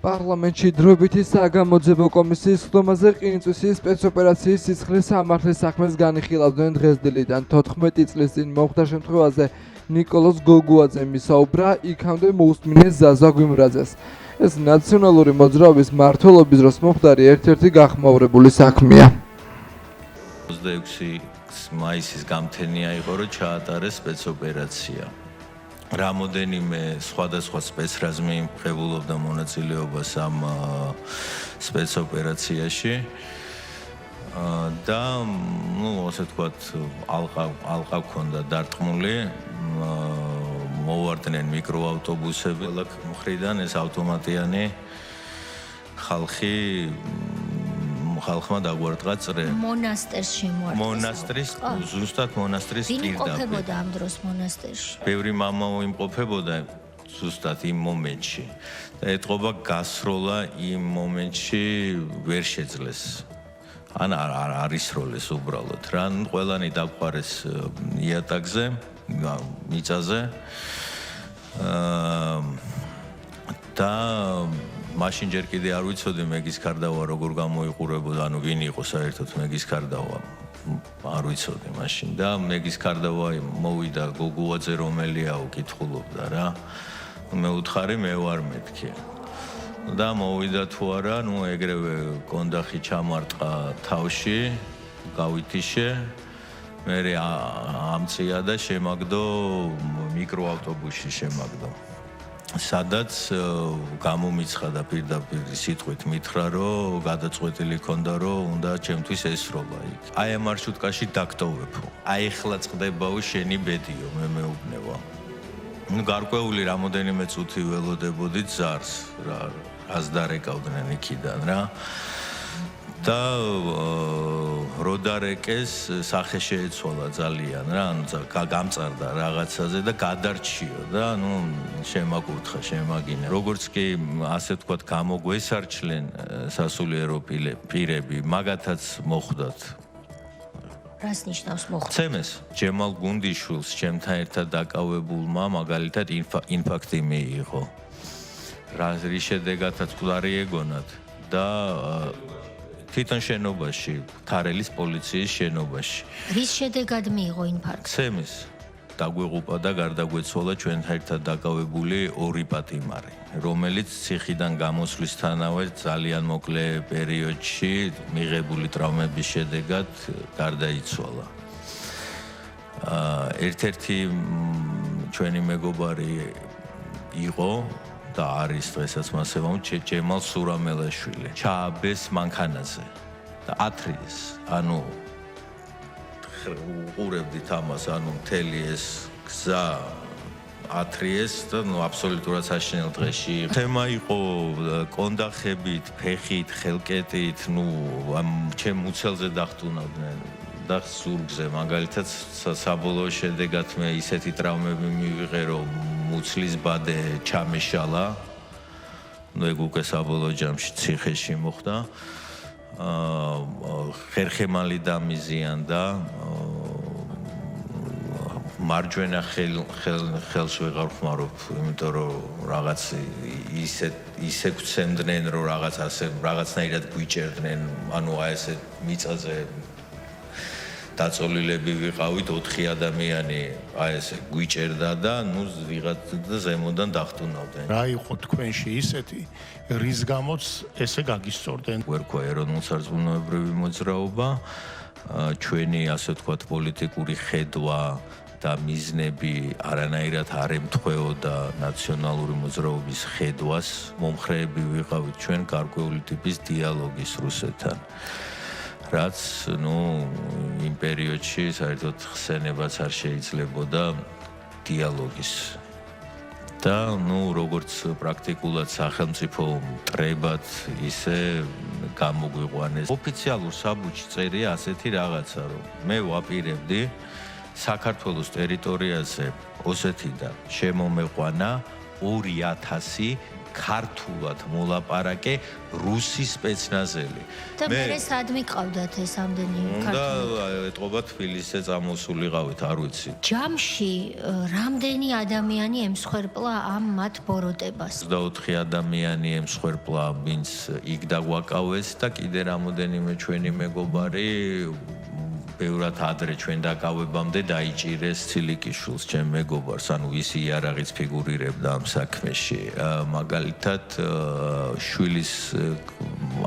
პარლამენტში დროებითი საგამოძიებო კომისიის ხდომაზე ყინწვისის სპეცოპერაციის სისხლის სამართლის საქმეს განიხილავდნენ დღესდღეიდან 14 წლის წინ მოხდა შემთხვევაზე ნიკოლოზ გოგუაძემ ისაუბრა, იქამდე მოусმინეს ზაზა გვიმრაძეს. ეს ნაციონალური მოძრაობის მმართველობის დროს მომხდარი ერთ-ერთი გახმაურებული საქმეა. 26 მაისის გამთენია იყო, რომ ჩაატარეს სპეცოპერაცია. რამოდენიმე სხვადასხვა სპეცრაზმი იმღებულობდა მონაწილეობას ამ სპეცოპერაციაში და ასე ვთქვათ, ალყა ჰქონდა დარტყმული, მოვარდნენ მიკროავტობუსები მხრიდან, ეს ავტომატიანი ხალხმა დაგვარტყა წრე. მონასტერში მოარტყეს. მონასტრის, ზუსტად მონასტრის პირდაპირ. ვინ იმყოფებოდა ამ დროს მონასტერში? ბევრი მამა იმყოფებოდა ზუსტად იმ მომენტში. და ეთყობა გასროლა იმ მომენტში ვერ შეძლეს. ან არ ისროლეს უბრალოდ. რა, ყველანი დაგვყარეს იატაკზე, მიწაზე. და მაშინ ჯერ კიდე არ ვიცოდი მეგის კარდავა როგორ გამოიყურებოდა, ანუ ვინ იყო საერთოდ მეგის კარდავა. არ ვიცოდი მაშინ და მეგის კარდავა მოვიდა გოგუაძე რომელიაო კითხულობდა რა. მე უთხარი მე ვარ მეთქი. და მოვიდა თუ არა, ეგრევე კონდახი ჩამარტყა თავში, გავითიშე. მე ამწია და შემაგდო მიკროავტობუსში შემაგდო. სადაც გამომიცხადა პირდაპირ სიტყვით მითხრა, რომ გადაწყვეტილი ქონდა, რომ უნდა ჩემთვის ესროლა იქ. აი ამ მარშრუტკაში დაგტოვებო. აი ახლა წდებაო შენი ბედიო, მე მეუბნება. გარკვეული რამოდენიმე წუთი ველოდებოდი ზარს, რას დარეკავდნენ იქიდან რა. და როდარეკეს სახე შეეცვალა ძალიან რა, გამწარდა რაღაცაზე და გადარჩიო და შემაკურთხა, შემაგინა. როგორც კი ასე ვთქვათ, გამოგვესარჩლენ სასულიერო პირები, მაგათაც მოხვდათ. რას ნიშნავს მოხვდა? ცემეს ჯემალ გუნდიშვილს ჩემთან ერთად დაკავებულმა მაგალითად ინფარქტი მიიღო. რის შედეგადაც მკვდარი ეგონათ და თვითონ შენობაში, ქარელის პოლიციის შენობაში. რის შედეგად მიიღო ინფარქტი? ცემის დაგვეღუპა და გარდაგვეცვალა ჩვენთან ერთად დაკავებული ორი პატიმარი, რომელიც ციხიდან გამოსვლისთანავე ძალიან მოკლე პერიოდში მიღებული ტრავმების შედეგად გარდაიცვალა. ერთ-ერთი ჩვენი მეგობარი იყო და არის დღესაც მასე ჯემალ სურამელაშვილი. ჩააბეს მანქანაზე და ათრიეს. ანუ უყურებდით ამას, მთელი ეს გზა ათრიეს და აბსოლუტურად საშინელ დღეში. თემა იყო კონდახებით, ფეხით, ხელკეტით, ჩემ მუცელზე დახტუნავდნენ და ზურგზე. მაგალითად საბოლოო შედეგად მე ისეთი ტრავმები მივიღე, რომ მუცლის ბადე ჩამეშალა. ეგ უკვე საბოლოო ჯამში ციხეში მოხდა. ხერხემალი დამიზიანდა. მარჯვენა ხელს ვეღარ ხმარობ, იმიტომ რომ რაღაც ისე გვცემდნენ, რომ რაღაცნაირად გვიჭერდნენ, ანუ აი ესე მიწაზე დაწოლილები ვიყავით 4 ადამიანი, აი ესე გვიჭერდა და ვიღაც და ზემოდან დახტუნავდნენ. რა იყო თქვენში ისეთი, რის გამოც ესე გაგისწორდნენ? ვერქვა ეროვნულ-სარწმუნოებრივი მოძრაობა, ჩვენი ასე ვთქვათ პოლიტიკური ხედვა და მიზნები არანაირად არ ემთხვეოდა ნაციონალური მოძრაობის ხედვას. მომხრეები ვიყავით ჩვენ გარკვეული ტიპის დიალოგის რუსეთთან. რაც იმ პერიოდში საერთოდ ხსენებაც არ შეიძლებოდა დიალოგის. და როგორც პრაქტიკულად სახელმწიფო მტრებად ისე გამოგვიყვანეს. ოფიციალურ საბუთში წერია ასეთი რაღაცა, რომ მე ვაპირებდი საქართველოს ტერიტორიაზე ოსეთიდან შემომეყვანა 2000 ქართულად მოლაპარაკე რუსი სპეცნაზელი. და მე სადმე ყავდათ ეს ამდენი ქართული? და ეთყობა თბილისზე წამოსულიყავით, არ ვიცი. ჯამში რამდენი ადამიანი ემსხვერპლა ამ მათ ბოროტებას? 24 ადამიანი ემსხვერპლა, ვინც იქ დაგვაკავეს და კიდე რამოდენიმე ჩვენი მეგობარი ბევრად ადრე ჩვენ დაკავებამდე დაიჭირეს ცილიკიშვილს, ჩემ მეგობარს, ანუ ის იარაღიც ფიგურირებდა ამ საქმეში. მაგალითად, შვილის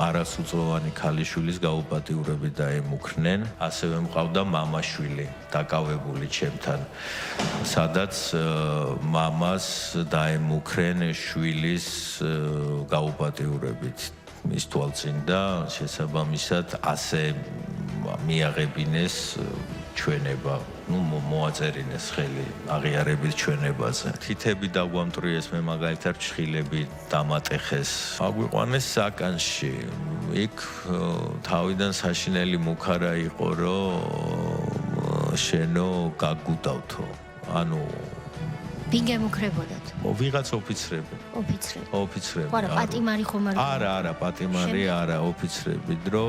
არასრულწლოვანი ქალიშვილის გაუპატიურებით დაემუქრნენ, ასევე მყავდა მამაშვილი დაკავებული ჩემთან, სადაც მამას დაემუქრენ შვილის გაუპატიურებით მის თვალწინ და შესაბამისად ასე მიაღებინეს ჩვენება, მოაწერინეს ხელი აღიარებით ჩვენებაზე. თითები დაგვამტრიეს, მე მაგალითად ჩხილები დამატეხეს. აგვიყვანეს საკანში. იქ თავიდან საშინელი მუქარა იყო, რომ შენო გაგუდავთო. ანუ ვინ გემუქრებოდათ? ვიღაც ოფიცრები. ოფიცრები. ხო, პატიმარი ხომ არ? არა, პატიმარი არა, ოფიცრები, დრო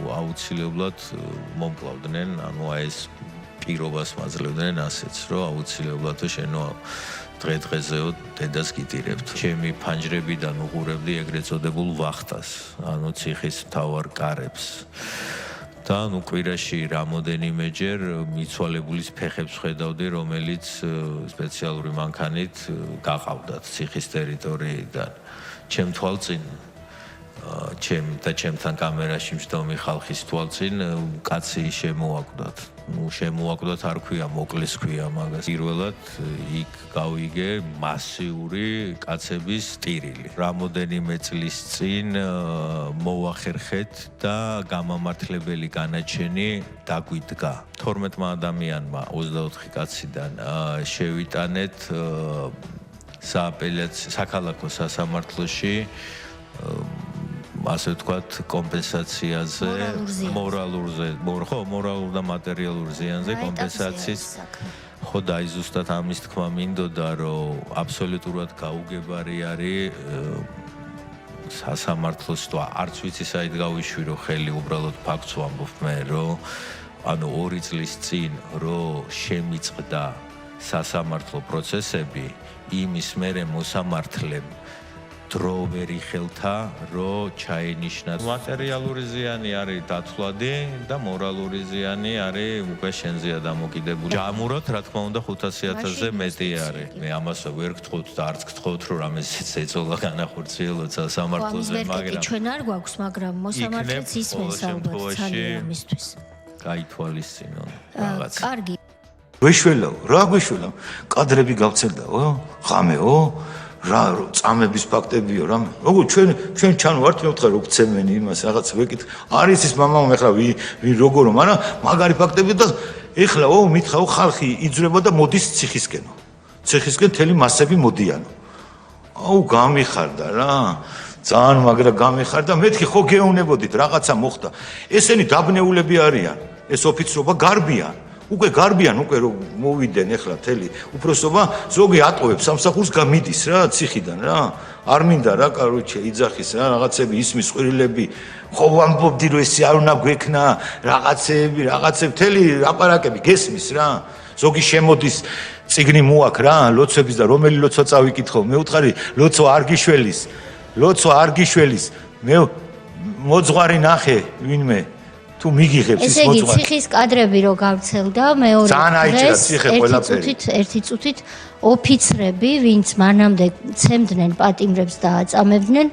აუცილებლად მომკლავდნენ, ანუ ეს პირობას მაძლევდნენ ასეც, რომ აუცილებლად შენო დღე-დღეზეო დედას გიტირებთ. ჩემი ფანჯრებიდან უყურებდი ეგრეთ წოდებულ ვახტას, ანუ ციხის მთავარ კარებს. და ნუ კვირაში რამოდენიმეჯერ მიცვალებულის ფეხებს ხედავდი, რომელიც სპეციალური მანქანით გაყავდათ ციხის ტერიტორიიდან. ჩემ თვალწინ ჩემთან კამერაში მჯდომი ხალხის თვალწინ კაცი შემოაკვდათ. შემოაკვდათ არ ქვია, მოკლეს ქვია მაგას. პირველად იქ გავიგე მასიური კაცების ტირილი. რამოდენიმე წლის წინ მოვახერხეთ და გამამართლებელი განაჩენი დაგვიდგა. 12 ადამიანმა 24 კაციდან შევიტანეთ საქალაქო სასამართლოში ასე ვთქვათ, კომპენსაციაზე, მორალურ და მატერიალურ ზიანზე კომპენსაციის. ხო, და ზუსტად ამის თქმა მინდოდა, რომ აბსოლუტურად გაუგებარი არის სასამართლოს თვა. არც ვიცი საით გავიშვირო ხელი, უბრალოდ ფაქტს ვამბობ მე, რომ ანუ 2 წლის წინ რომ შემიწყდა სასამართლო პროცესები, იმის მერე მოსამართლემ დრო ვერ იხელთა, რომ ჩაენიშნათ. მატერიალური ზიანი არის დათვლადი და მორალური ზიანი არის უკვე შენზეა დამოკიდებული. ჯამურად, რა თქმა უნდა, 500,000-ზე მეტი არის. მე ამას ვერ გთხოვთ და არც გთხოვთ, რომ რამესიც ეწოლა განახორციელოთ სასამართლოზე, მაგრამ ჩვენ არ გვაქვს, მაგრამ მოსამართლეც ისმენს ალბათ ძალიან ამისთვის. გაითვალისწინონ რაღაც. კარგი. გვეშველაო, რა გვეშველაო? კადრები გავცელდაო? ღამეო? რა წამების ფაქტებიო რა როგორ ჩვენ ჩანვართ მე ვთხარ რომ გცემენი იმას რაღაც ვეკით არის ის მამამ ეხლა ვინ როგორო მაგრამ მაგარი ფაქტები და ეხლა მითხაო ხალხი იძრება და მოდის ციხისკენ თელი მასები მოდიანო გამიხარდა რა ძალიან მაგრა გამიხარდა მეთქი ხო გეუნებოდით რაღაცა მოხდა ესენი დაბნეულები არიან ეს ოფიცრობა გარბიან უკვე გარბიან უკვე რომ მოვიდნენ ეხლა თელი უფროსობა ზოგი ატოვებს სამსახურს გამიდის რა ციხიდან რა არ მინდა რა კაროჩე იძახის რა რაღაცები ისმის ყვირილები ხო ვამბობდი რომ ესე არ უნდა გვექნა რაღაცები თელი აპარაკები გესმის რა ზოგი შემოდის ციგნი მოაქ რა ლოცვების და რომელი ლოცვა წავიკითხო მე ვთხარი ლოცვა არგიშველის მე მოძღვარი ნახე ვინმე თუ მიგიღებს ის მოძღვარი. ესე იგი ციხის კადრები რო გავცელდა მეორე დღეს ერთი წუთით ოფიცრები, ვინც მანამდე ცემდნენ პატიმრებს და აწამებდნენ,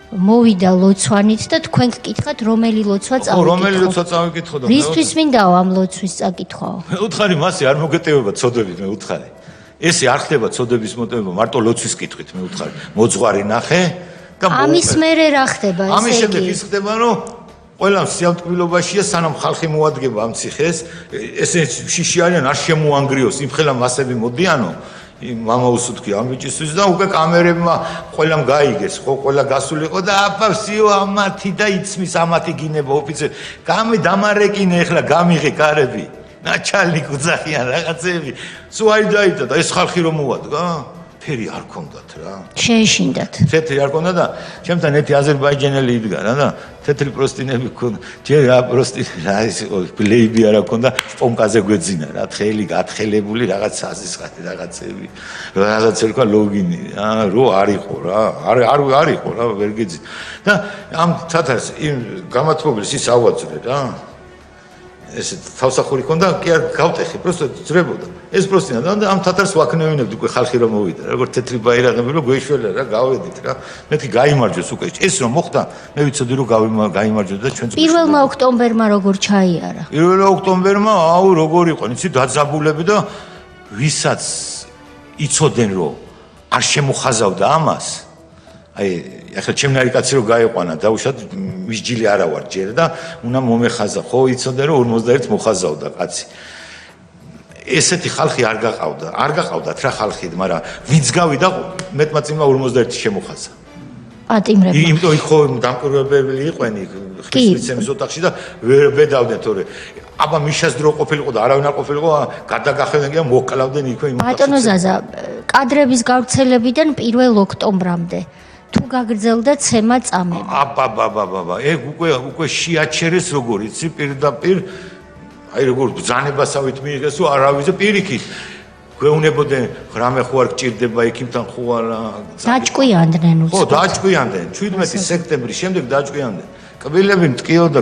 მოვიდა ლოცვანით და თქვენ გკითხათ რომელი ლოცვა წავიკითხო. რომელი ლოცვა წავიკითხო და რისთვის მინდაო ამ ლოცვის წაკითხვაო? მე ვთხარი მასე არ მოგეტევება ცოდები მე ვთხარი. ესე არ ხდება ცოდების მოტევება მარტო ლოცვის კითხვით მე ვთხარი. მოძღვარი ნახე და ამის მერე რა ხდება ესე იგი? ამის შემდეგ ის ხდება რომ ყველა სიამტკბილობაშია სანამ ხალხი მოადგება ამ ციხეს ესე შიში არიან არ შემოანგრიოს იმ ხელა მასები მოდიანო მამა უსუთქი ამ ბიჭისთვის და უკვე კამერებმა ყველამ გაიგეს ხო ყველა გასულიყო და აფავსიო ამათი და იცმის ამათი გინება ოფიცერი დამარეკინე ეხლა გამიღე კარები ნაჩალნიკ უძახიან რაღაცები სულ აი დაიდა და ეს ხალხი რომ მოვადგა ფერი არ ქონდათ რა. შეეშინდათ. თეთრი არ ქონდა და ჩემთან ერთი აზერბაიჯანელი იდგა რა და თეთრი პროსტინები ქონდა. ჯერ რა პროსტინე რა ის იყო ბლეიბი არა ქონდა, სპონკაზე გვეძინა რა, თხელი გათხელებული რაღაც საზისხათი რაღაცები. რაღაცა თქვა ლოგინი რა, რო არ იყო რა. არ იყო რა, ვერ გეძინა. და ამ თათარს იმ გამათბობლის ის ავაძრე რა. ეს თავსახური ქონდა, კი არ გავტეხი, просто ძრებოდა. ეს პროსტინა და ამ თათარს ვაქნევინებდი უკვე ხალხი რომ მოვიდა. როგორც თეთრი ბაირაღები რომ გვეშველა რა, გავედით რა. მეთქი გაიმარჯვეს უკვე. ეს რომ მოხდა, მე ვიცოდი რომ გაიმარჯვეს და ჩვენც 1 ოქტომბერმა როგორ ჩაიარა? 1 ოქტომბერმა აუ როგორ იყო, იცი დაძაბულები და ვისაც იცოდნენ რომ არ შემოხაზავდა ამას. აი ახლა ჩემნარი კაცი რო გაიყვანა დაუშვათ მის ჯილი არა ვარ ჯერ და უნდა მომეხაზა ხო იცოდა რომ 51 მოხაზავდა კაცი ესეთი ხალხი არ გაყავდათ რა ხალხი მაგრამ ვინც გავიდა მეტმაწიმა 51 შემოხაზა პატიმრები იმიტომ იქ ხო დამკვირვებელი იყვენი ხმის ოთახში და ვერ ბედავდნენ თორე აბა მიშას დრო ყოფილიყო და არავინ არ ყოფილიყო გადაგახევდნენ და მოკლავდნენ იქვე იმ ბატონო ზაზა კადრების გავრცელებიდან 1 ოქტომბრამდე თუ გაგრძელდა ცემა წამები. აბა, ეგ უკვე შეაჩერეს როგორ იცი პირდაპირ აი როგორ ბრძანებასავით მიიღეს თუ არავის პირიქით გვეუნებოდნენ რამე ხო არ გჭირდება იქიმთან ხო არა დაჭკვიანდნენ ხო დაჭკვიანდნენ 17 სექტემბრის შემდეგ დაჭკვიანდნენ კბილები მტკიოდა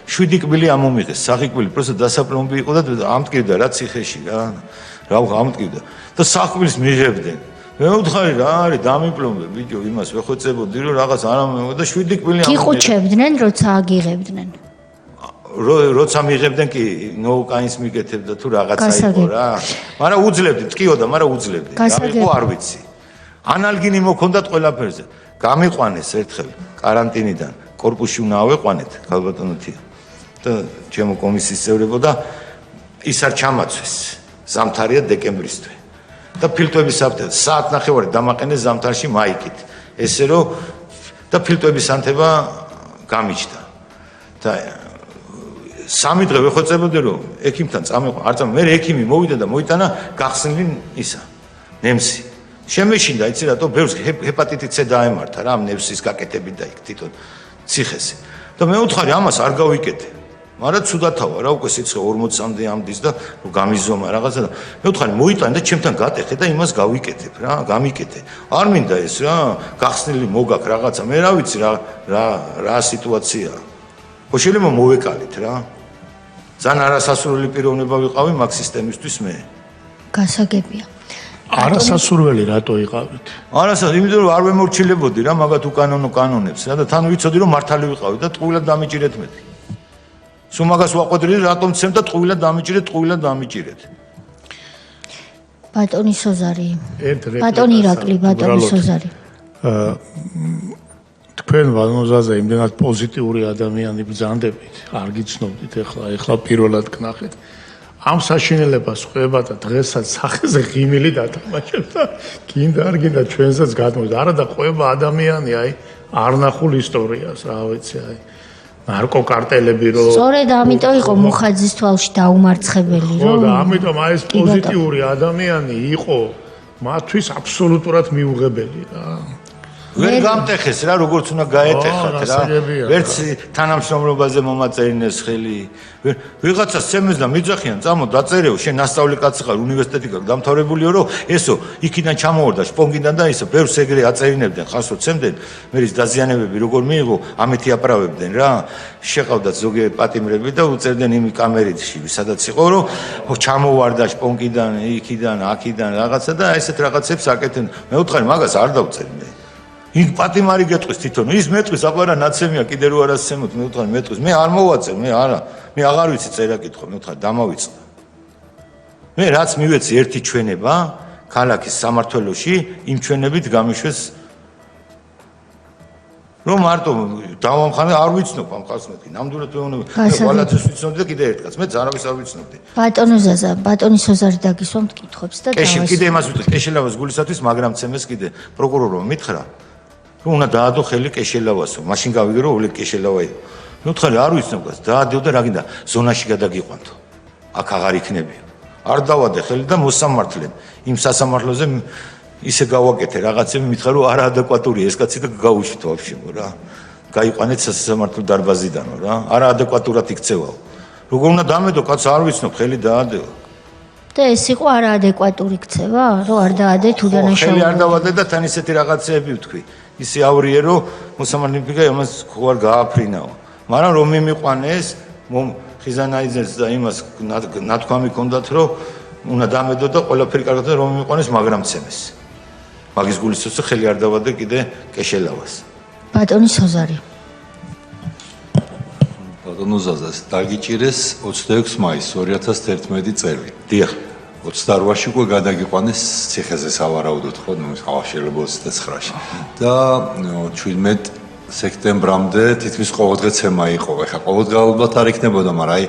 7 კბილი ამომიღეს სახი კბილი პროსტა დასაპლომბი იყო და ამტკივდა რა ციხეში რა ამტკივდა და სახკბილს მიიღებდნენ მე ვთხარი რა არის დამიპლომბე ბიჭო იმას ვეხოცებოდი რომ რაღაც არ ამომიღო და 7 კბილი ამომიღეს გიყუჩებდნენ როცა აგიღებდნენ როცა მიიღებდნენ კი ნოუკაინს მიგეთებდა თუ რაღაცა იყო რა მაგრამ უძლებდი ტკიოდა მაგრამ უძლებდი რა იყო არ ვიცი ანალგინი მოქონდათ ყველაფერზე გამიყვანეს ერთხელ каранტინიდან корпуსში უნდა ავეყვანეთ გალბატონოთია და ჩემო კომისიის წევრებო და ის არ ჩამაცვეს ზამთარია დეკემბრისთვის და ფილტვების საფრთხე საათნახევარი დამაყენეს ზამთარში მაიკით ესე რომ და ფილტვების ანთება გამიჩნდა და 3 დღე ვეხოცებოდი რომ ექიმთან წამეყვა არ წამ მე ექიმი მოვიდა და მოიტანა გახსნილი ისა ნემსი შემეშინდა იცი რატო ბევრს ჰეპატიტით C დაემართა რა ნემსის გაკეთებით და იქ თვითონ ციხეზე და მე ვთხარი ამას არ გავიკეთე მაგრამ ცუდათავა რა უკვე სიცხე 40-მდე ამდის და გამიზომა რაღაცა და მე ვთხარი მოიტანა და ჩემთან გატეხე და იმას გავიკეთებ რა გამიკეთე არ მინდა ეს რა გახსნილი მოგაკ რაღაცა მე რა ვიცი რა სიტუაციაა ხო შეიძლება მოვეკალით რა ძალიან არასასურველი პიროვნება ვიყავი მაგ სისტემისთვის მე გასაგებია არასასურველი რატო იყავით იმიტომ რომ არ ვემორჩილებოდი რა მაგათ უკანონო კანონებს რა და თან ვიცოდი რომ მართალი ვიყავი და ტყუილად დამიჭირეთ მე სულ მაგას ვაყვედრდი რატომ ცემ და ტყუილად დამიჭირეთ ბატონი სოზარი ბატონი ირაკლი ბატონი სოზარი თქვენ ვანოზაზე იმდენად პოზიტიური ადამიანი ბრძანდებით არ გიცნობდით ეხლა პირველად გნახეთ ამ საშინელებას ხვება და დღესაც სახეზე ღიმილი დათამაშებს და გინდა არ გინდა ჩვენსაც გადმოდის არა და ხვება ადამიანი აი არ ნახულ ისტორიას რა ვიცი აი ნარკოკარტელები რო სწორედ ამიტომ იყო მუხაძის თვალში დაუმარცხებელი რომ ხო და ამიტომ აი ეს პოზიტიური ადამიანი იყო მათთვის აბსოლუტურად მიუღებელი რა ვერ გამტეხეს რა როგორც უნდა გაეტეხათ რა ვერც თანამშრომლობაზე მომაწერინეს ხელი ვიღაცას ცემეს და მიძახიან წამო დაწერეო შენ ნასწავლი კაცი ხარ უნივერსიტეტი გაქვს დამთავრებულიო რომ ესო იქიდან ჩამოვარდა შპონგიდან და ისო ბევრს ეგრე აწერინებდნენ ხარს რო ცემდნენ მე ის დაზიანებები როგორ მიიღო ამეთი აპრავებდნენ რა შეყავდათ ზოგიერთი პატიმრები და უწერდნენ იმ კამერებში სადაც იყო რომ ჩამოვარდა შპონგიდან იქიდან აქიდან რაღაცა და ესეთ რაღაცებს აკეთებდნენ მე ვთხარი მაგას არ დავწერი მე იქ პატიმარი გეტყვის თვითონ ის მეტყვის აბარა ნაცემია კიდე რო არასცემოთ მე ვთქვი მეტყვის მე არ მოვაწერ მე არა მე აღარ ვიცი წერა კითხვა მე ვთქვი დამავიწყდა მე რაც მივეცი ერთი ჩვენება ქალაქის სამართველოში იმ ჩვენებით გამიშვეს რომ მარტო დავამხანე არ ვიცნობ ამ ხალხს მეთქი ნამდვილად ვეუბნები მე ყველაფერს ვიცნობდი და კიდე ერთ კაცს მე ზარავის არ ვიცნობდი ბატონო ზაზა ბატონი სოზარი დაგისვამთ კითხვებს და კეში კიდე იმას ვიტყვი კეშელავას გულისათვის მაგრამ ცემეს კიდე პროკურორმა მითხრა რომ უნდა დაადო ხელი კეშელავასო მაშინ გავიგე რომ ოლეგ კეშელავაი მე ვთხარი არ ვიცნობ გას დაადეო და რა გინდა ზონაში გადაგიყვანთო აქ აღარ იქნებიო არ დავადე ხელი და მოსამართლემ იმ სასამართლოზე ისე გავაკეთე რაღაცები, მითხრა რომ არაადეკვატურია ეს კაცი და გაუშვით ვაფშე რა. გაიყვანეთ სასამართლო დარბაზიდანო რა. არაადეკვატურად იქცევაო. როგორ უნდა დამედო კაც არ ვიცნობ, ხელი დაადეო. და ეს იყო არაადეკვატური ქცევა, რომ არ დაადე თუ დანაშაული. ხელი არ დავადე და თან ისეთი რაღაცეები ვთქვი. ისე ავრიე რომ მოსამართლე იმას ხوار გააფრინაო. მაგრამ რომ მიმიყვანეს ხიზანაიძეს და იმას ნათქვამი ჰქონდათ რომ უნდა დამედო და ყველაფერი კარგად და რომ მიმიყვანეს მაგრამ ცემეს. მაგის გულისხმობ ხელი არ დავადე კიდე კეშელავას. ბატონი სოზარი. ბატონო ზაზას დაგიჭირეს 26 მაისს 2011 წელი. დიახ. 28-ში უკვე გადაგიყვანეს ციხეზე სავარაუდოდ ხო, ნუ შეიძლება 29-ში. და 17 სექტემბრამდე თითქმის ყოველდღე ცემა იყო. ეხლა ყოველდღე ალბათ არ იქნებოდა, მაგრამ აი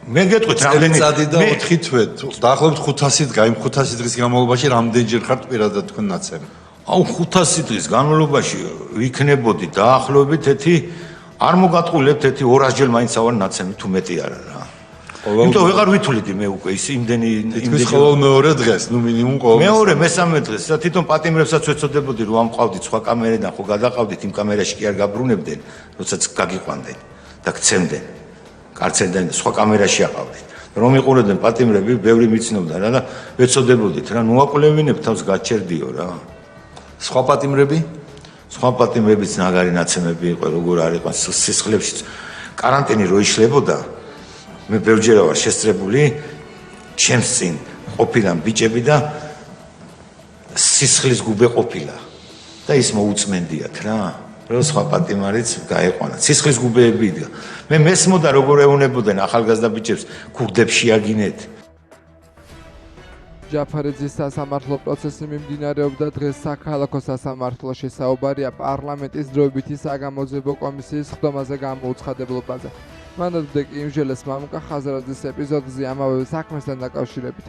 მე გეტყვით რამდენი წადი და 4 თვე, დაახლოებით 500 დღე, იმ 500 დღის განმავლობაში რამდენჯერ ხართ პირადად თქვენ ნაცემი? აუ 500 დღის განმავლობაში ვიქნებოდი დაახლოებით ერთი არ მოგატყულებთ ერთი 200-ჯერ მაინც ავარ ნაცემი თუ მეტი არა რა. იმიტომ ვეღარ ვითვლიდი მე უკვე ის იმდენი ყოველ მეორე დღეს, ნუ მინიმუმ ყოველ მეორე მესამე დღეს და თვითონ პატიმრებსაც ვეცოდებოდი რომ ამყავდით სხვა კამერიდან ხო გადაყავდით იმ კამერაში კი არ გაბრუნებდნენ, როდესაც გაგიყვანდნენ და გცემდნენ. კარცერიდან სხვა კამერაში აყავდით. რომ იყურებდნენ პატიმრები, ბევრი მიცნობდა რა და ვეცოდებოდით რა, ნუ აკვლევინებ თავს გაჩერდიო რა. სხვა პატიმრები? სხვა პატიმრებიც ნაგარი ნაცემები იყო, როგორ არ იყო სისხლებში каранტინი რო იშლებოდა. მე ბევრჯერ ვარ შესწრებული, ჩემს წინ ყოფილან ბიჭები და სისხლის გუბე ყოფილა და ის მოუწმენდიათ რა. რო სხვა პატიმარიც გაეყვანა. სისხლის გუბეები იდგა. მე მესმოდა როგორ ეუნებოდნენ ახალგაზრდა ბიჭებს ქურდებში აგინეთ. ჯაფარიძის სასამართლო პროცესი მიმდინარეობდა დღეს საქალაქო სასამართლოში. საუბარია პარლამენტის დროებითი საგამოძიებო კომისიის ხდომაზე გამოუცხადებლობაზე. მანამდე კი იმჟელეს მამუკა ხაზარაძის ეპიზოდზე ამავე საქმესთან დაკავშირებით.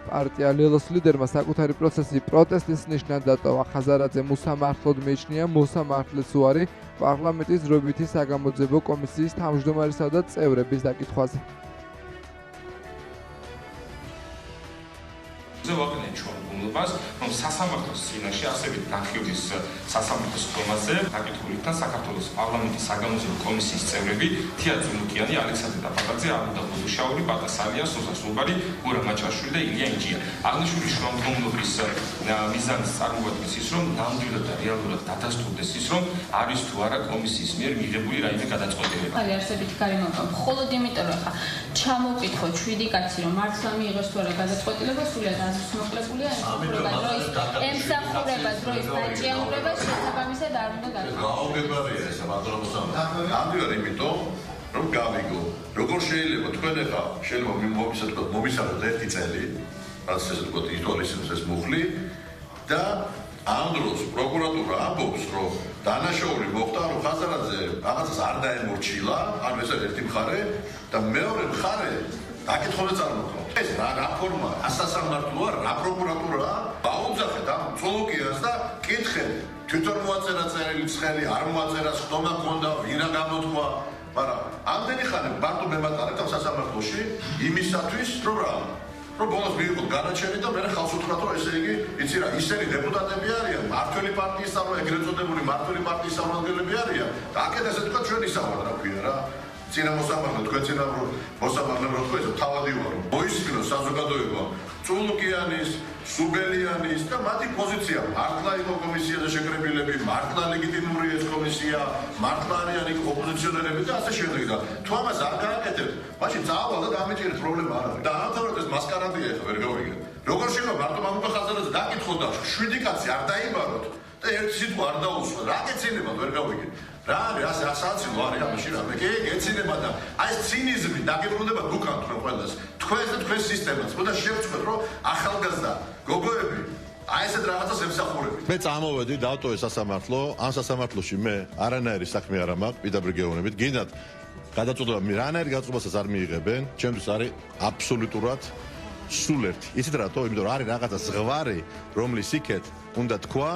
პარტია ლელოს ლიდერმა საკუთარი პროცესი პროტესტის ნიშნად დატოვა. ხაზარაძე მოსამართლოდ მიიჩნია მოსამართლის უარი პარლამენტის დროებითი საგამოძიებო კომისიის თავმჯდომარისა და წევრების დაკითხვაზე. ზევაკნე ჩვენ გუნდობას, რომ სასამართლოს წინაშე ასევე განხილვის სასამართლოს ხდომაზე დაკითხული იქნა საქართველოს პარლამენტის საგამოძიებო კომისიის წევრები თია ძუნუკიანი, ალექსანდრე დაპატაძე, ამუდა ბუდუშაური, ბატასალია, სოზა სულბარი, გურა მაჩაშვილი და ილია ინჯია. აღნიშნული შრომგუნდობის მიზანს წარმოადგენს ის, რომ ნამდვილად და რეალურად დადასტურდეს ის, რომ არის თუ არა კომისიის მიერ მიღებული რაიმე გადაწყვეტილება. არასებითი გარემოება მხოლოდ იმიტომ, რომ ხა ჩამოვკითხოთ 7 კაცი, რომ მართლა მიიღოს თუ არა გადაწყვეტილება, სულად მოსმოკლებულია ემსახურება დროის დაჭიანურება შესაბამისად არ უნდა გაგოს. გაუგებარია ეს ნამდვილად იმიტომ რომ გავიგო როგორ შეიძლება თქვენ ახლა შეიძლება მომისაროთ 1 წელი რაც ესე ვთქვათ ითვალისწინოს ეს მუხლი და ამ დროს პროკურატურა ამბობს რომ დანაშაული მოხდა რომ ხაზარაძე რაღაცას არ დაემორჩილა ანუ ეს ერთი მხარე და მეორე მხარე დაკითხვა წარმოქმნა. ეს რა ფორმა, სასამართლოა, რა პროკურატურაა? გაუძახეთ ამ ცოლოკიას და კითხეთ, თვითონ მოაწერა წერილი ცხელი, არ მოაწერა, ხდომა ჰქონდა, ვირა გამოთქვა, მაგრამ ამდენი ხანი ბარტო მემატარეთ ამ სასამართლოში იმისათვის, რომ რა? რომ ბოლოს მიიღოთ განაჩენი და მერე ხალხს უთხრათ, რომ ესე იგი, იცი რა, ისინი დეპუტატები არიან, მართველი პარტიის ეგრეთ წოდებული მართველი პარტიის წარმომადგენლები არიან და აქეთ ესე თქვა ჩვენ ისაუბრეთ რა ქვია რა. წინა მოსამართლე თქვენ წინა მოსამართლე რო თქვენ თავადი ვარ მოისმინო საზოგადოება წულუკიანის სუბელიანის და მათი პოზიცია მართლა იყო კომისიაზე შეკრებილები მართლა ლეგიტიმური ეს კომისია მართლა არიან იქ ოპოზიციონერები და ასე შემდეგ და თუ ამას არ გააკეთებთ მაშინ წავალ და დამეჭირეთ პრობლემა არ არის და ამთავრად ეს მასკარადია ხო ვერ გავიგეთ როგორ შეიძლება მარტო მამუკა ხაზარაძე დაკითხოთ და 7 კაცი არ დაიბაროთ და ერთი სიტყვა არ დაუსვა რა გეცინებათ ვერ გავიგეთ რა არის ასაცილო არის ამაში რა მე კი გეცინება და აი ეს ცინიზმი დაგებრუნდება უკან თქვენ ყველას თქვენს და თქვენს სისტემას ხოდა შევწყვეთ რომ ახალგაზრდა გოგოები აი ესეთ რაღაცას ემსახურებით მე წამოვედი დავტოვე სასამართლო ამ სასამართლოში მე არანაირი საქმე არ მაქვს პირდაპირ გეუბნებით გინდათ გადაწყვეტილება რანაირ გადაწყვეტილებასაც არ მიიღებენ ჩემთვის არის აბსოლუტურად სულ ერთი იცით რატო იმიტომ რომ არის რაღაცა ზღვარი რომლის იქეთ უნდა თქვა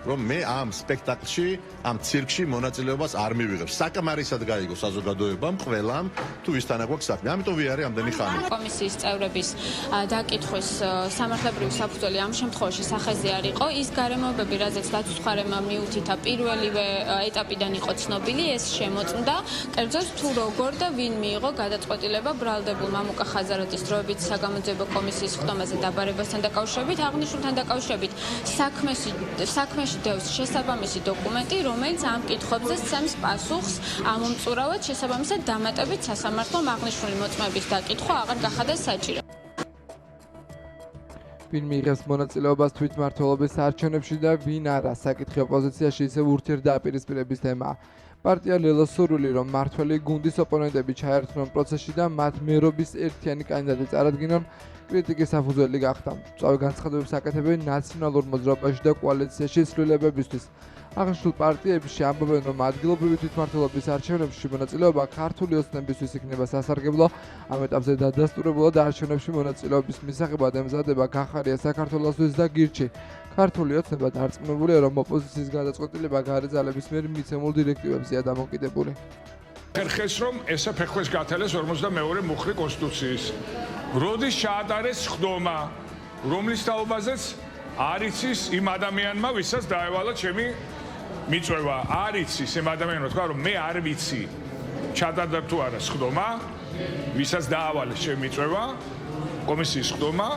რომ მე ამ სპექტაკლში, ამ ცირკში მონაწილეობას არ მივიღებ. საკმარისად გაიგო საზოგადოებამ, ყველამ თუ ვისთანა გვაქვს საქმე. ამიტომ ვიარე ამდენი ხანი. კომისიის წევრების დაკითხვის სამართლებრივი საფუძველი ამ შემთხვევაში სახეზე არ იყო. ის გარემოებები, რაზეც დაცვხარებმა მიუთითა პირველივე ეტაპიდან იყო ცნობილი, ეს შემოწმდა. კერძოდ თუ როგორ და ვინ მიიღო გადაწყვეტილება ბრალდებულ მამუკა ხაზარაძის დროებით საგამოძიებო კომისიის ხდომაზე დაბარებასთან დაკავშირებით, აღნიშნულთან დაკავშირებით საქმეში დევს შესაბამისი დოკუმენტი, რომელიც ამ კითხვებზე სცემს პასუხს ამომწურავად, შესაბამისად დამატებით სასამართლომ აღნიშნული მოწმეების დაკითხვა აღარ გახადა საჭირო. ვინ მიიღებს მონაწილეობას თვითმმართველობის არჩევნებში და ვინ არა, საკითხი ოპოზიციაში ისევ ურთიერთდაპირისპირების თემაა. პარტია ლელოს სურვილი, რომ მმართველი გუნდის ოპონენტები ჩაერთვნონ პროცესში და მათ მერობის ერთიანი კანდიდატი წარადგინონ, კრიტიკის საფუძველი გახდა. მწვავე განცხადებებს აკეთებენ ნაციონალურ მოძრაობაში და კოალიციაში ცვლილებებისთვის. აღნიშნულ პარტიებში ამბობენ, რომ ადგილობრივი თვითმმართველობის არჩევნებში მონაწილეობა ქართული ოცნებისთვის იქნება სასარგებლო. ამ ეტაპზე დადასტურებულად არჩევნებში მონაწილეობის მისაღებად ემზადება გახარია საქართველოსთვის და გირჩი. ქართული ოცნება დარწმუნებულია, რომ ოპოზიციის გადაწყვეტილება გარე ძალების მიერ მიცემულ დირექტივებზეა დამოკიდებული. ხერხეს რომ ესე ფეხვის გათელეს 42 მუხლი კონსტიტუციის. როდის ჩაატარეს ხდომა, რომლის თაობაზეც არ იცის იმ ადამიანმა, ვისაც დაევალა ჩემი მიწვევა. არ იცის იმ ადამიანმა თქვა, რომ მე არ ვიცი ჩატარდა თუ არა ხდომა, ვისაც დაავალეს ჩემი მიწვევა, კომისიის ხდომა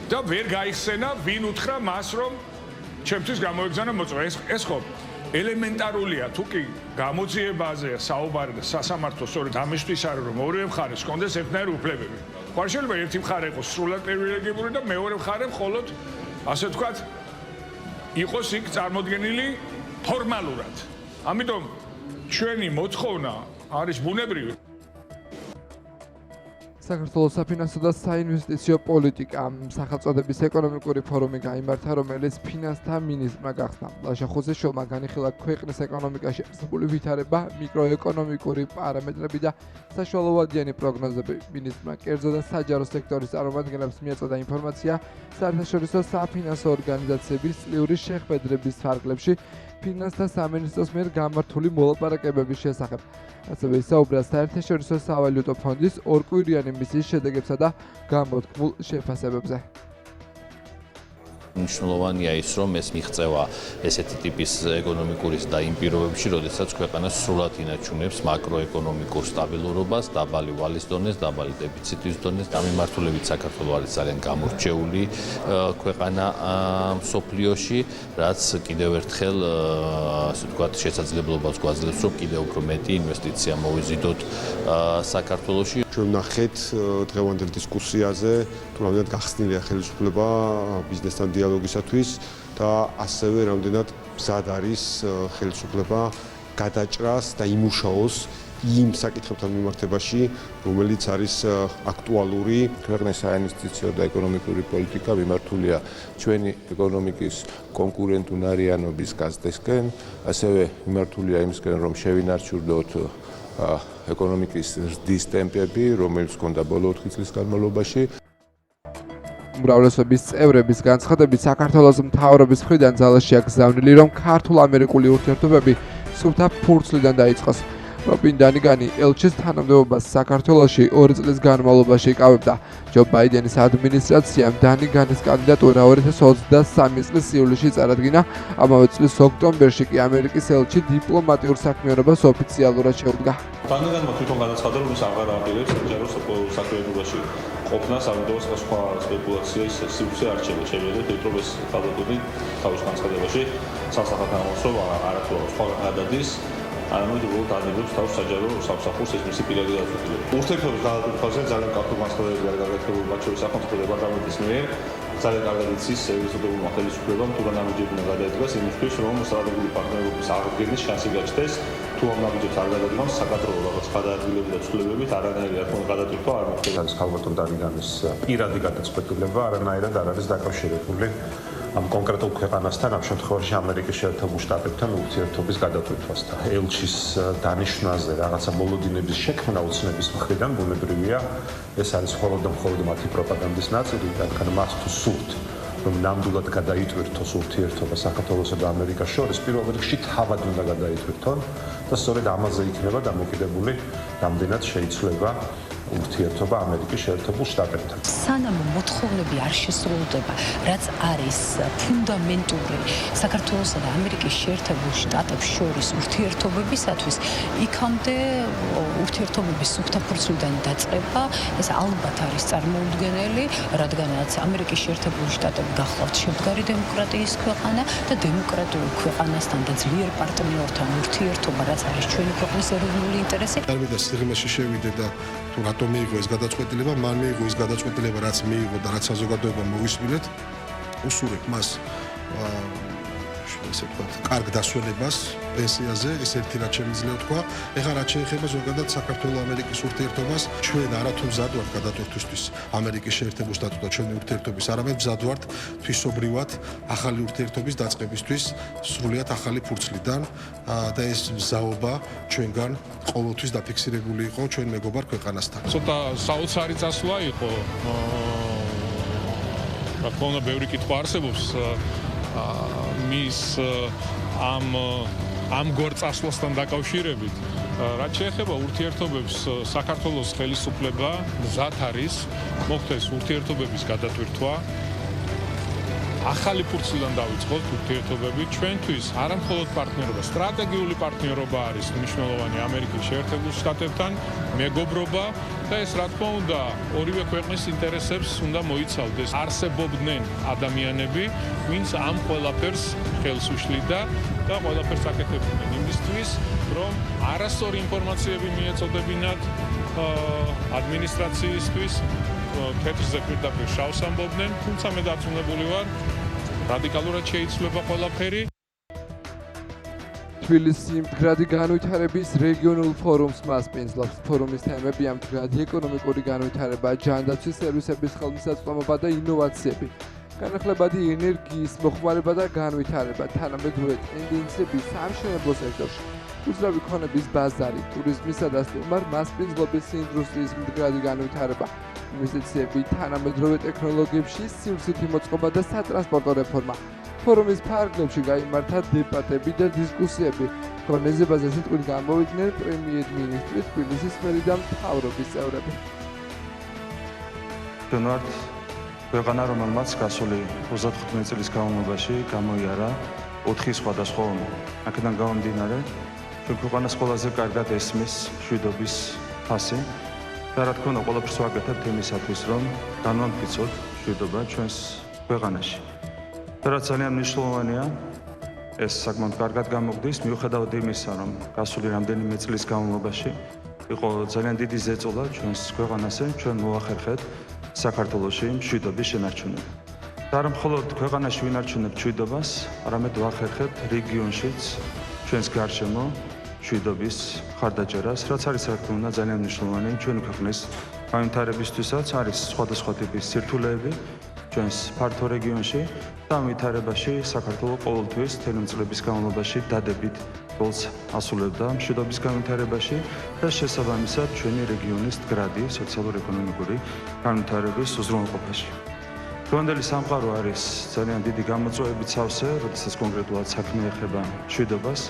და ვერ გაიხსენა ვინ უთხრა მას, რომ ჩემთვის გამოეგზავნა მოწვევა. ეს ხო ელემენტარულია, თუ კი გამოძიებაზე საუბარი და სასამართლო სწორედ ამისთვის არის, რომ ორივე მხარეს ჰქონდეს ერთნაირი უფლებები. არ შეიძლება ერთი მხარე იყოს სრულად პრივილეგირებული და მეორე მხარე მხოლოდ ასე ვთქვათ, იყოს იქ წარმოდგენილი ფორმალურად. ამიტომ ჩვენი მოთხოვნა არის ბუნებრივი. საქართველოს საფინანსო და საინვესტიციო პოლიტიკა სახელწოდების ეკონომიკური ფორუმი გაიმართა, რომელიც ფინანსთა მინისტრმა გახსნა. ლაშა ხოზეშვილმა განიხილა ქვეყნის ეკონომიკაში არსებული ვითარება, მიკროეკონომიკური პარამეტრები და საშუალოვადიანი პროგნოზები. მინისტრმა კერძო და საჯარო სექტორის წარმომადგენლებს მიაწოდა ინფორმაცია საერთაშორისო საფინანსო ორგანიზაციების წლიური შეხვედრების ფარგლებში ფინანსთა სამინისტროს მიერ გამართული მოლაპარაკებების შესახებ. ასევე ისაუბრა საერთაშორისო სავალუტო ფონდის ორკვირიანი მისიის შედეგებსა და გამოთქმულ შეფასებებზე. მნიშვნელოვანია ის, რომ ეს მიღწევა ესეთი ტიპის ეკონომიკური და იმ პირობებში, როდესაც ქვეყანა სრულად ინარჩუნებს მაკროეკონომიკურ სტაბილურობას, დაბალი ვალის დონეს, დაბალი დეფიციტის დონეს. ამ მიმართულებით საქართველო არის ძალიან გამორჩეული ქვეყანა მსოფლიოში, რაც კიდევ ერთხელ ასე ვთქვათ, შესაძლებლობას გვაძლევს, რომ კიდევ უფრო მეტი ინვესტიცია მოვიზიდოთ საქართველოში. ჩვენ ვნახეთ დღევანდელ დისკუსიაზე, თუ რამდენად გახსნილია ხელისუფლება ბიზნესთან დიალოგისათვის და ასევე რამდენად მზად არის ხელისუფლება გადაჭრას და იმუშაოს იმ საკითხებთან მიმართებაში, რომელიც არის აქტუალური. ქვეყნის საინვესტიციო და ეკონომიკური პოლიტიკა მიმართულია ჩვენი ეკონომიკის კონკურენტუნარიანობის გაზრდასკენ, ასევე მიმართულია იმისკენ, რომ შევინარჩუნოთ ეკონომიკის ზრდის ტემპები, რომელიც ჰქონდა ბოლო 4 წლის განმავლობაში. უმრავლესობის წევრების განცხადებით, საქართველოს მთავრობის მხრიდან ძალაშია გზავნილი, რომ ქართულ-ამერიკული ურთიერთობები სუფთა ფურცლიდან დაიწყოს. რობინ დანიგანი ელჩის თანამდებობას საქართველოში 2 წლის განმავლობაში იკავებდა. ჯო ბაიდენის ადმინისტრაციამ დანიგანის კანდიდატურა 2023 წლის ივლისში წარადგინა, ამავე წლის ოქტომბერში კი ამერიკის ელჩი დიპლომატიურ საქმიანობას ოფიციალურად შეუდგა. დანიგანმა თვითონ განაცხადა, რომ ის აღარ აპირებს საჯარო საქმიანობაში ყოფნას, ამიტომ სხვა სპეკულაციის სივრცე არ შეიძლება. შეიძლება რომ ეს თავდადებული თავის განცხადებაში სასახელო რომ არასდროს სხვა გადადის. არამედ უბრალოდ ადევნებს თავს საჯარო სამსახურს, ეს მისი პირადი დაწესებულებაა. ურთიერთობის გადაწყვეტაზე ძალიან კარგი განცხადებები არის გაკეთებული მათ შორის სახელმწიფო დეპარტამენტის მიერ. ძალიან კარგად იცის სერიოზულმა ხელისუფლებამ თუ რა ნაბიჯები უნდა გადაედგას იმისთვის, რომ სტრატეგიული პარტნიორობის აღდგენის შანსი გაჩნდეს. თუ ამ ნაბიჯებს არ გადადგმავს, საკადრო რაღაც გადაადგილები და ცვლილებებით არანაირი გადაწყვეტა არ მოხდება. ეს ქალბატონ დანიგანის პირადი გადაწყვეტილება არანაირად არ არის დაკავშირებული ამ კონკრეტულ ქვეყანასთან, ამ შემთხვევაში ამერიკის შეერთებულ შტატებთან ურთიერთობის გადაწყვეტასთან. ელჩის დანიშვნაზე რაღაცა მოლოდინების შექმნა ოცნების მხრიდან ბუნებრივია, ეს არის მხოლოდ და მხოლოდ მათი პროპაგანდის ნაწილი, რადგან მას თუ სურთ რომ ნამდვილად გადაიტვირთოს ურთიერთობა საქართველოსა და ამერიკას შორის, პირველ რიგში თავად უნდა გადაიტვირთონ და სწორედ ამაზე იქნება დამოკიდებული, რამდენად შეიცვლება ურთიერთობა ამერიკის შეერთებულ შტატებთან. სანამ მოთხოვნები არ შესრულდება, რაც არის ფუნდამენტური საქართველოსა და ამერიკის შეერთებულ შტატებს შორის ურთიერთობებისათვის, იქამდე ურთიერთობების სუფთაფურცლიდან დაწყება, ეს ალბათ არის წარმოუდგენელი, რადგანაც ამერიკის შეერთებული შტატები გახლავთ შემდგარი დემოკრატიის ქვეყანა და დემოკრატიულ ქვეყანასთან და ძლიერ პარტნიორთან ურთიერთობა, რაც არის ჩვენი ქვეყნის ეროვნული ინტერესი. და სიღრმეში შევიდე და თუ რატომ მიიღო ეს გადაწყვეტილება, მან მიიღო ეს გადაწყვეტილება, რაც მიიღო და რაც საზოგადოებამ მოვისმინეთ, უსურებ მას ესე ვთქვათ, კარგ დასვენებას პენსიაზე, ეს ერთი რაც შემიძლია თქვა. ეხლა რაც შეეხება ზოგადად საქართველოს-ამერიკის ურთიერთობას, ჩვენ არათუ მზად ვართ გადატვირთვისთვის ამერიკის შეერთებულ შტატებთან ჩვენი ურთიერთობის, არამედ მზად ვართ თვისობრივად ახალი ურთიერთობის დაწყებისთვის, სრულიად ახალი ფურცლიდან და ეს მზაობა ჩვენგან ყოველთვის დაფიქსირებული იყო ჩვენ მეგობარ ქვეყანასთან. ცოტა საოცარი წასვლა იყო. რა თქმა უნდა, ბევრი კითხვა არსებობს. მის ამ გვარ წასვლასთან დაკავშირებით, რაც შეეხება ურთიერთობებს, საქართველოს ხელისუფლება მზად არის მოხდეს ურთიერთობების გადატვირთვა. ახალი ფურცლიდან დავიწყოთ ურთიერთობები ჩვენთვის არა მხოლოდ პარტნიორობა, სტრატეგიული პარტნიორობა არის მნიშვნელოვანი ამერიკის შეერთებულ შტატებთან, მეგობრობა და ეს რა თქმა უნდა ორივე ქვეყნის ინტერესებს უნდა მოიცავდეს. არსებობდნენ ადამიანები, ვინც ამ ყველაფერს ხელს უშლიდა და ყველაფერს აკეთებდნენ იმისთვის, რომ არასწორი ინფორმაციები მიეწოდებინათ ადმინისტრაციისთვის, თეთრზე პირდაპირ შავს ამბობდნენ, თუმცა მე დარწმუნებული ვარ, რადიკალურად შეიცვლება ყველაფერი. თბილისი მდგრადი განვითარების რეგიონულ ფორუმს მასპინძლობს. ფორუმის თემებია მდგრადი ეკონომიკური განვითარება, ჯანდაცვის სერვისების ხელმისაწვდომობა და ინოვაციები, განახლებადი ენერგიის მოხმარება და განვითარება, თანამედროვე ტენდენციები სამშენებლო სექტორში, უძრავი ქონების ბაზარი, ტურიზმისა და სტუმარ მასპინძლობის ინდუსტრიის მდგრადი განვითარება, ინვესტიციები თანამედროვე ტექნოლოგიებში, სივრცითი მოწყობა და სატრანსპორტო რეფორმა. ფორუმის ფარგლებში გაიმართა დებატები და დისკუსიები. ქონეზებაზე სიტყვით გამოვიდნენ პრემიერ-მინისტრი, თბილისის მერი და მთავრობის წევრები. ჩვენ ვართ ქვეყანა, რომელმაც გასული 35 წლის განმავლობაში გამოიარა 4 სხვადასხვა ომი. აქედან გამომდინარე, ჩვენ ქვეყანას ყველაზე კარგად ესმის მშვიდობის ფასი. და რა თქმა უნდა, ყველაფერს ვაკეთებთ იმისათვის, რომ განვამტკიცოთ მშვიდობა ჩვენს ქვეყანაში. და რაც ძალიან მნიშვნელოვანია, ეს საკმაოდ კარგად გამოგდის, მიუხედავად იმისა, რომ გასული რამდენიმე წლის განმავლობაში იყო ძალიან დიდი ზეწოლა ჩვენს ქვეყანაზე, ჩვენ მოახერხეთ საქართველოში მშვიდობის შენარჩუნება. და არა მხოლოდ ქვეყანაში ვინარჩუნებთ მშვიდობას, არამედ ვახერხებთ რეგიონშიც ჩვენს გარშემო მშვიდობის ხარდაჭერას, რაც არის რა თქმა უნდა ძალიან მნიშვნელოვანი ჩვენი ქვეყნის განვითარებისთვისაც, არის სხვადასხვა ტიპის სირთულეები ჩვენს ფართო რეგიონში და ამ ვითარებაში საქართველო ყოველთვის თელი წლების განმავლობაში დადებით როლს ასრულებდა მშვიდობის განვითარებაში და შესაბამისად ჩვენი რეგიონის მდგრადი სოციალურ-ეკონომიკური განვითარების უზრუნველყოფაში. დღევანდელი სამყარო არის ძალიან დიდი გამოწვევებით სავსე, როდესაც კონკრეტულად საქმე ეხება მშვიდობას.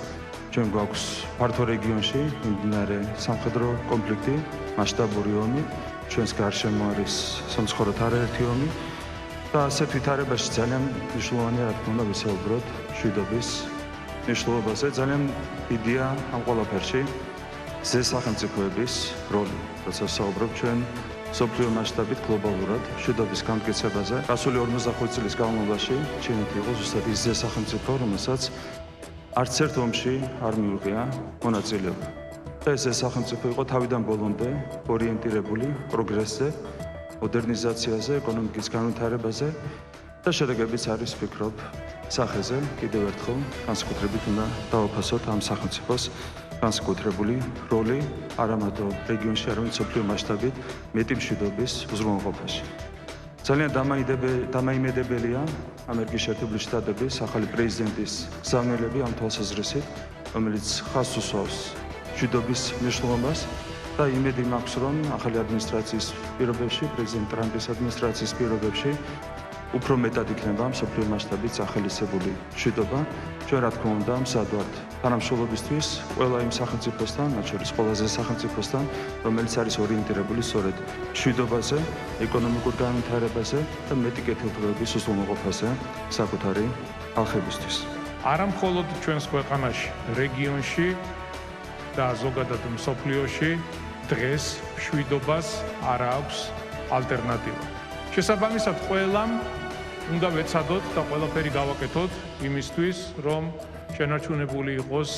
ჩვენ გვაქვს ფართო რეგიონში მიმდინარე სამხედრო კონფლიქტი, მასშტაბური ომი, ჩვენს გარშემო არის სამცხოვროთ არაერთი ომი და ასეთ ვითარებაში ძალიან მნიშვნელოვანია, რა თქმა უნდა, ვისაუბროთ მშვიდობის მნიშვნელობაზე. ძალიან დიდია ამ ყველაფერში ზესახელმწიფოების როლი, როცა ვსაუბრობ ჩვენ მსოფლიო მასშტაბით გლობალურად მშვიდობის განმტკიცებაზე. გასული 45 წლის განმავლობაში ჩინეთი იყო ზუსტად ის ზესახელმწიფო, რომელსაც არც ერთ ომში არ მიუღია მონაწილეობა. ეს სახელმწიფო იყო თავიდან ბოლომდე ორიენტირებული პროგრესზე, მოდერნიზაციაზე, ეკონომიკის განვითარებაზე და შედეგებიც არის, ვფიქრობ, სახეზე. კიდევ ერთხელ განსაკუთრებით უნდა დავაფასოთ ამ სახელმწიფოს განსაკუთრებული როლი არა მარტო რეგიონში, არამედ მსოფლიო მასშტაბით მეტი მშვიდობის უზრუნველყოფაში. ძალიან დამაიმედებელია ამერიკის შეერთებული შტატების ახალი პრეზიდენტის გზავნილები ამ თვალსაზრისით, რომელიც ხაზს უსვავს მშვიდობის მნიშვნელობას და იმედი მაქვს, რომ ახალი ადმინისტრაციის პირობებში, პრეზიდენტ ტრამპის ადმინისტრაციის პირობებში უფრო მეტად იქნება მსოფლიო მასშტაბით სახელისებული მშვიდობა. ჩვენ რა თქმა უნდა მზად ვართ თანამშრომლობისთვის ყველა იმ სახელმწიფოსთან, მათ შორის ყველაზე სახელმწიფოსთან, რომელიც არის ორიენტირებული სწორედ მშვიდობაზე, ეკონომიკურ განვითარებაზე და მეტი კეთილდღეობის უზრუნველყოფაზე საკუთარი ხალხებისთვის. არა მხოლოდ ჩვენს ქვეყანაში, რეგიონში და ზოგადად მსოფლიოში დღეს მშვიდობას არ აქვს ალტერნატივა. შესაბამისად, ყველამ უნდა ვეცადოთ და ყველაფერი გავაკეთოთ იმისთვის, რომ შენარჩუნებული იყოს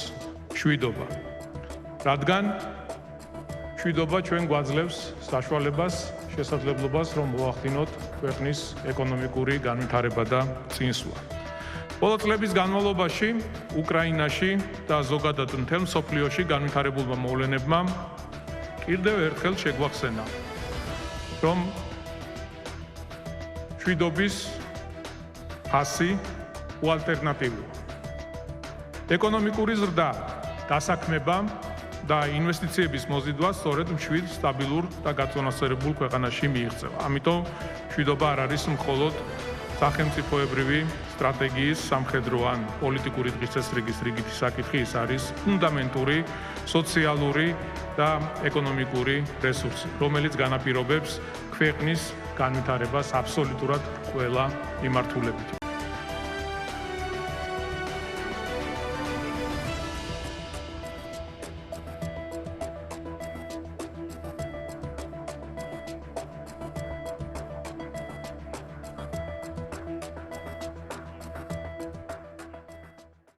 მშვიდობა. რადგან მშვიდობა ჩვენ გვაძლევს საშუალებას, შესაძლებლობას, რომ მოახდინოთ ქვეყნის ეკონომიკური განვითარება და წინსვლა. ბოლო წლების განმავლობაში უკრაინაში და ზოგადად მთელ მსოფლიოში განვითარებულმა მოვლენებმა კიდევ ერთხელ შეგვახსენა, რომ მშვიდობის ფასი უალტერნატივოა. ეკონომიკური ზრდა, დასაქმება და ინვესტიციების მოზიდვა სწორედ მშვიდ, სტაბილურ და გაწონასწორებულ ქვეყანაში მიიღწევა. ამიტომ მშვიდობა არ არის მხოლოდ სახელმწიფოებრივი სტრატეგიის სამხედრო ან პოლიტიკური დღესასრიგის რიგითი საკითხი, ის არის ფუნდამენტური სოციალური და ეკონომიკური რესურსი, რომელიც განაპირობებს ქვეყნის განვითარებას აბსოლუტურად ყველა მიმართულებით.